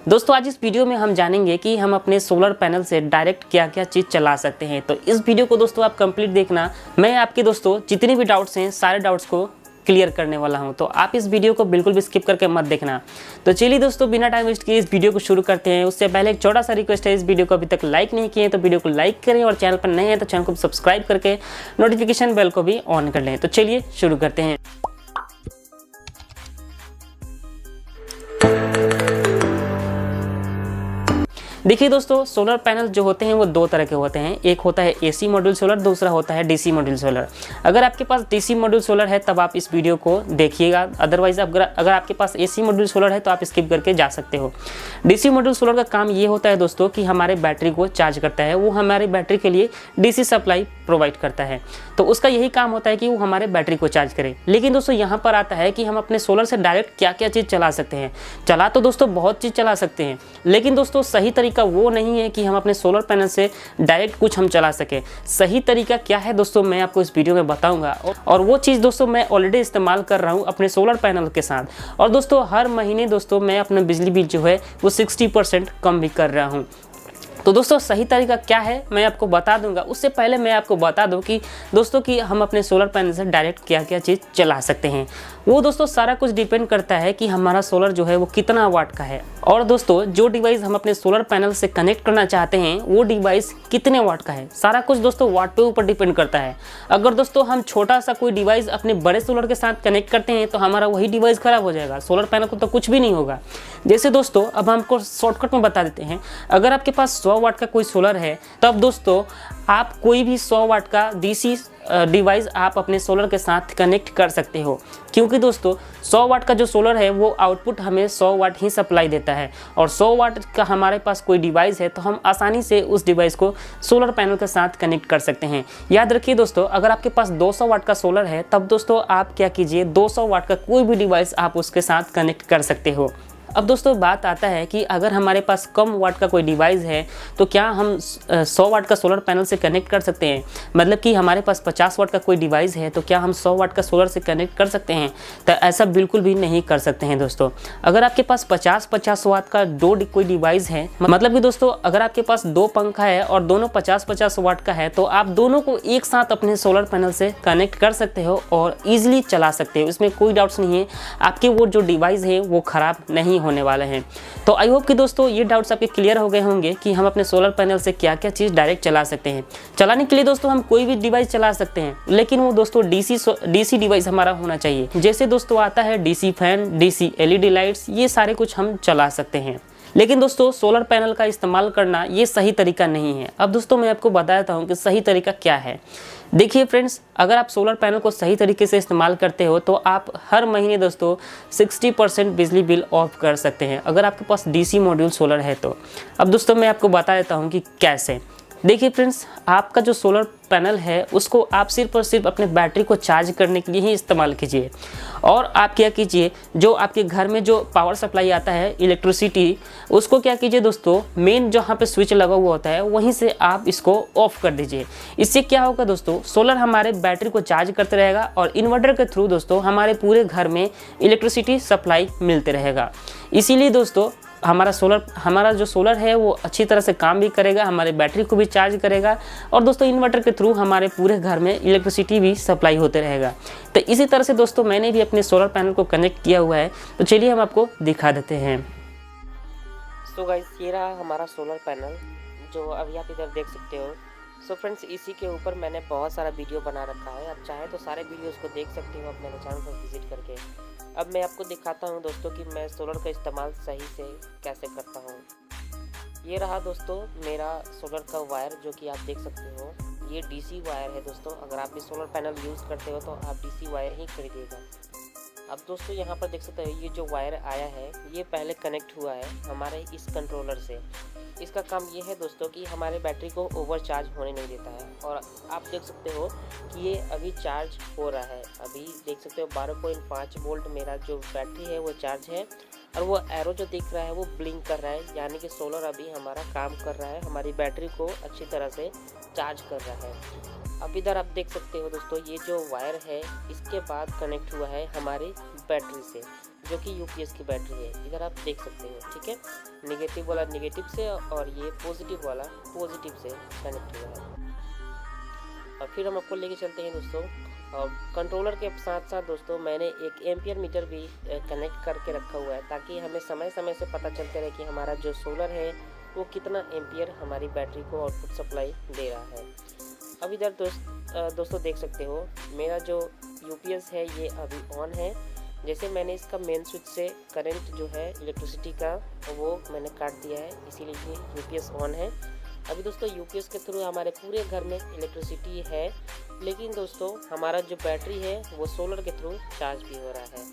दोस्तों आज इस वीडियो में हम जानेंगे कि हम अपने सोलर पैनल से डायरेक्ट क्या क्या चीज़ चला सकते हैं। तो इस वीडियो को दोस्तों आप कंप्लीट देखना। मैं आपके दोस्तों जितने भी डाउट्स हैं सारे डाउट्स को क्लियर करने वाला हूं, तो आप इस वीडियो को बिल्कुल भी स्किप करके मत देखना। तो चलिए दोस्तों बिना टाइम वेस्ट किए इस वीडियो को शुरू करते हैं। उससे पहले एक छोटा सा रिक्वेस्ट है, इस वीडियो को अभी तक लाइक नहीं किए तो वीडियो को लाइक करें और चैनल पर नए हैं तो चैनल को सब्सक्राइब करके नोटिफिकेशन बेल को भी ऑन कर लें। तो चलिए शुरू करते हैं। देखिए दोस्तों, सोलर पैनल जो होते हैं वो दो तरह के होते हैं। एक होता है एसी मॉड्यूल सोलर, दूसरा होता है डीसी मॉड्यूल सोलर। अगर आपके पास डीसी मॉड्यूल सोलर है तब आप इस वीडियो को देखिएगा, अदरवाइज अगर आपके पास एसी मॉड्यूल सोलर है तो आप स्किप करके जा सकते हो। डीसी मॉड्यूल सोलर का काम ये होता है दोस्तों कि हमारे बैटरी को चार्ज करता है, वो हमारे बैटरी के लिए डीसी सप्लाई प्रोवाइड करता है। तो उसका यही काम होता है कि वो हमारे बैटरी को चार्ज करे। लेकिन दोस्तों यहाँ पर आता है कि हम अपने सोलर से डायरेक्ट क्या क्या चीज़ चला सकते हैं। चला तो दोस्तों बहुत चीज़ चला सकते हैं, लेकिन दोस्तों सही तरीका वो नहीं है कि हम अपने सोलर पैनल से डायरेक्ट कुछ हम चला सके। सही तरीका क्या है दोस्तों मैं आपको इस वीडियो में बताऊंगा, और वो चीज़ दोस्तों मैं ऑलरेडी इस्तेमाल कर रहा हूं अपने सोलर पैनल के साथ। और दोस्तों हर महीने दोस्तों मैं अपना बिजली बिल जो है वो 60% कम भी कर रहा हूं। तो दोस्तों सही तरीका क्या है मैं आपको बता दूंगा। उससे पहले मैं आपको बता दूं कि दोस्तों कि हम अपने सोलर पैनल से डायरेक्ट क्या क्या चीज़ चला सकते हैं। वो दोस्तों सारा कुछ डिपेंड करता है कि हमारा सोलर जो है वो कितना वाट का है, और दोस्तों जो डिवाइस हम अपने सोलर पैनल से कनेक्ट करना चाहते हैं वो डिवाइस कितने वाट का है। सारा कुछ दोस्तों वाट पे ऊपर डिपेंड करता है। अगर दोस्तों हम छोटा सा कोई डिवाइस अपने बड़े सोलर के साथ कनेक्ट करते हैं तो हमारा वही डिवाइस खराब हो जाएगा, सोलर पैनल को तो कुछ भी नहीं होगा। जैसे दोस्तों अब हमको शॉर्टकट में बता देते हैं, अगर आपके पास 100 वाट का कोई सोलर है तब दोस्तों आप कोई भी 100 वाट का डीसी डिवाइस आप अपने सोलर के साथ कनेक्ट कर सकते हो, क्योंकि दोस्तों 100 वाट का जो सोलर है वो आउटपुट हमें 100 वाट ही सप्लाई देता है। और 100 वाट का हमारे पास कोई डिवाइस है तो हम आसानी से उस डिवाइस को सोलर पैनल के साथ कनेक्ट कर सकते हैं। याद रखिए दोस्तों, अगर आपके पास 200 वाट का सोलर है तब दोस्तों आप क्या कीजिए, 200 वाट का कोई भी डिवाइस आप उसके साथ कनेक्ट कर सकते हो। अब दोस्तों बात आता है कि अगर हमारे पास कम वाट का कोई डिवाइस है तो क्या हम 100 वाट का सोलर पैनल से कनेक्ट कर सकते हैं। मतलब कि हमारे पास 50 वाट का कोई डिवाइस है तो क्या हम 100 वाट का सोलर से कनेक्ट कर सकते हैं। तो ऐसा बिल्कुल भी नहीं कर सकते हैं दोस्तों। अगर आपके पास 50 वाट का कोई डिवाइस है, मतलब कि दोस्तों अगर आपके पास 2 पंखा है और दोनों 50 वाट का है तो आप दोनों को एक साथ अपने सोलर पैनल से कनेक्ट कर सकते हो और ईजिली चला सकते हो। इसमें कोई डाउट्स नहीं है, आपके वो जो डिवाइस है वो ख़राब नहीं होने वाले हैं। तो आई होप कि दोस्तों ये डाउट्स आपके क्लियर हो गए होंगे कि हम अपने सोलर पैनल से क्या क्या चीज़ डायरेक्ट चला सकते हैं। चलाने के लिए दोस्तों हम कोई भी डिवाइस चला सकते हैं, लेकिन वो दोस्तों डीसी डिवाइस हमारा होना चाहिए। जैसे दोस्तों आता है DC fan, DC LED lights, ये सारे कुछ हम चला सकते हैं। लेकिन दोस्तों सोलर पैनल का इस्तेमाल करना ये सही तरीका नहीं है। अब दोस्तों मैं आपको बताता हूँ कि सही तरीका क्या है। देखिए फ्रेंड्स, अगर आप सोलर पैनल को सही तरीके से इस्तेमाल करते हो तो आप हर महीने दोस्तों 60% बिजली बिल ऑफ कर सकते हैं, अगर आपके पास डीसी मॉड्यूल सोलर है तो। अब दोस्तों मैं आपको बता देता हूँ कि कैसे। देखिए फ्रेंड्स, आपका जो सोलर पैनल है उसको आप सिर्फ और सिर्फ अपने बैटरी को चार्ज करने के लिए ही इस्तेमाल कीजिए। और आप क्या कीजिए, जो आपके घर में जो पावर सप्लाई आता है इलेक्ट्रिसिटी, उसको क्या कीजिए दोस्तों, मेन जहाँ पे स्विच लगा हुआ होता है वहीं से आप इसको ऑफ कर दीजिए। इससे क्या होगा दोस्तों, सोलर हमारे बैटरी को चार्ज करते रहेगा और इन्वर्टर के थ्रू दोस्तों हमारे पूरे घर में इलेक्ट्रिसिटी सप्लाई मिलते रहेगा। इसीलिए दोस्तों हमारा जो सोलर है वो अच्छी तरह से काम भी करेगा, हमारे बैटरी को भी चार्ज करेगा, और दोस्तों इन्वर्टर के थ्रू हमारे पूरे घर में इलेक्ट्रिसिटी भी सप्लाई होते रहेगा। तो इसी तरह से दोस्तों मैंने भी अपने सोलर पैनल को कनेक्ट किया हुआ है, तो चलिए हम आपको दिखा देते हैं। सो गाइस, ये रहा हमारा सोलर पैनल जो अभी आप इधर देख सकते हो। सो फ्रेंड्स, इसी के ऊपर मैंने बहुत सारा वीडियो बना रखा है, आप चाहे तो सारे वीडियोस को देख सकते हो अपने चैनल पर विजिट करके। अब मैं आपको दिखाता हूं दोस्तों कि मैं सोलर का इस्तेमाल सही से कैसे करता हूं। ये रहा दोस्तों मेरा सोलर का वायर, जो कि आप देख सकते हो ये डीसी वायर है दोस्तों। अगर आप भी सोलर पैनल यूज़ करते हो तो आप डीसी वायर ही खरीदिएगा। अब दोस्तों यहाँ पर देख सकते हो ये जो वायर आया है ये पहले कनेक्ट हुआ है हमारे इस कंट्रोलर से। इसका काम ये है दोस्तों कि हमारे बैटरी को ओवर चार्ज होने नहीं देता है। और आप देख सकते हो कि ये अभी चार्ज हो रहा है। अभी देख सकते हो 12.5 वोल्ट मेरा जो बैटरी है वो चार्ज है, और वो एरो जो दिख रहा है वो ब्लिंक कर रहा है, यानी कि सोलर अभी हमारा काम कर रहा है, हमारी बैटरी को अच्छी तरह से चार्ज कर रहा है। अब इधर आप देख सकते हो दोस्तों ये जो वायर है इसके बाद कनेक्ट हुआ है हमारी बैटरी से, जो कि यूपीएस की बैटरी है। इधर आप देख सकते हो, ठीक है। नेगेटिव वाला नेगेटिव से और ये पॉजिटिव वाला पॉजिटिव से कनेक्ट हुआ है। और फिर हम आपको लेके चलते हैं दोस्तों, और कंट्रोलर के साथ साथ दोस्तों मैंने एक एम्पियर मीटर भी कनेक्ट करके रखा हुआ है, ताकि हमें समय समय से पता चलते रहे कि हमारा जो सोलर है वो कितना एम्पियर हमारी बैटरी को आउटपुट सप्लाई दे रहा है। अब इधर दोस्तों देख सकते हो मेरा जो यूपीएस है ये अभी ऑन है। जैसे मैंने इसका मेन स्विच से करंट जो है इलेक्ट्रिसिटी का वो मैंने काट दिया है, इसीलिए ये यूपीएस ऑन है। अभी दोस्तों यूपीएस के थ्रू हमारे पूरे घर में इलेक्ट्रिसिटी है, लेकिन दोस्तों हमारा जो बैटरी है वो सोलर के थ्रू चार्ज भी हो रहा है।